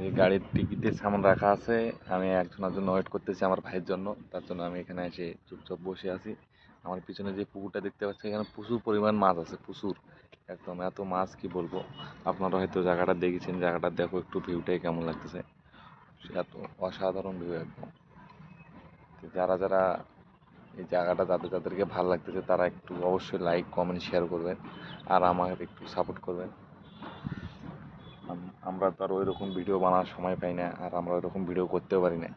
এই গাড়ির টিকিটের সামান রাখা আছে। আমি একজনের জন্য ওয়েট করতেছি, আমার ভাইয়ের জন্য। তার জন্য আমি এখানে এসে চুপচাপ বসে আছি। আমার পিছনে যে পুকুরটা দেখতে পাচ্ছি, এখানে প্রচুর পরিমাণ মাছ আছে, প্রচুর। একদম এত মাছ কি বলবো। আপনারা হয়তো জায়গাটা দেখেছেন, জায়গাটা দেখো একটু, ভিউটাই কেমন লাগতেছে। এত অসাধারণ ভিউ একদম। তো যারা যারা এই জায়গাটা, যাদেরকে ভালো লাগতেছে, তারা একটু অবশ্যই লাইক কমেন্ট শেয়ার করবেন আর আমাকে একটু সাপোর্ট করবেন। আমরা তো আর ওই রকম ভিডিও বানানোর সময় পাই না, আর আমরা ওই রকম ভিডিও করতেও পারি না।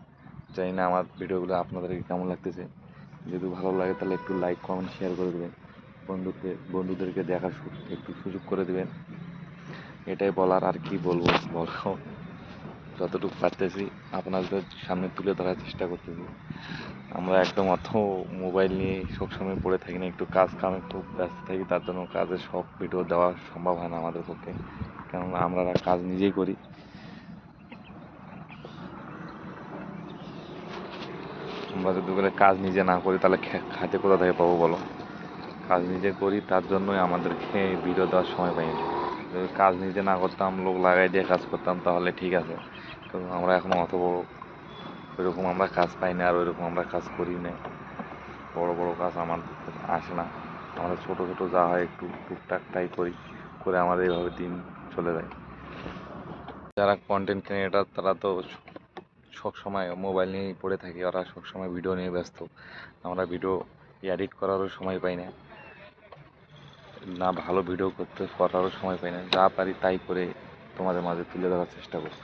জানি না আমার ভিডিওগুলো আপনাদেরকে কেমন লাগতেছে। যদি ভালো লাগে তাহলে একটু লাইক কমেন্ট শেয়ার করে দেবেন, বন্ধুদেরকে দেখার একটু সুযোগ করে দেবেন। এটাই বলার, আর কি বলবো বলো। যতটুকু পারতেছি আপনাদের সামনে তুলে ধরার চেষ্টা করতেছি। আমরা একদম অত মোবাইল নিয়ে সবসময় পড়ে থাকি না, একটু কাজ কামে খুব ব্যস্ত থাকি। তার জন্য কাজের সব ভিডিও দেওয়া সম্ভব হয় না আমাদের পক্ষে, কেননা আমরা কাজ নিজেই করি। আমরা যদি করে কাজ নিজে না করি তাহলে খাইতে কোথা থেকে পাবো বলো। কাজ নিজে করি, তার জন্যই আমাদেরকে ভিডিও দেওয়ার সময় পাই না। যদি কাজ নিজে না করতাম, লোক লাগাই দিয়ে কাজ করতাম, তাহলে ঠিক আছে। কিন্তু আমরা এখন অত বড় ওইরকম আমরা কাজ পাই না, আর ওইরকম আমরা কাজ করি না। বড় বড় কাজ আমাদের আসে না। আমাদের ছোট ছোট যা হয় একটু টুকটাক তাই করি, করে আমাদের এইভাবে দিন চলে যায়। যারা কন্টেন্ট ক্রিয়েটার তারা তো সব সময় মোবাইল নিয়েই পড়ে থাকি, ওরা সব সময় ভিডিও নিয়ে ব্যস্ত। আমরা ভিডিও এডিট করারও সময় পাই না, না ভালো ভিডিও করারও সময় পাই না। যা পারি তাই করে তোমাদের মাঝে তুলে ধরার চেষ্টা করি।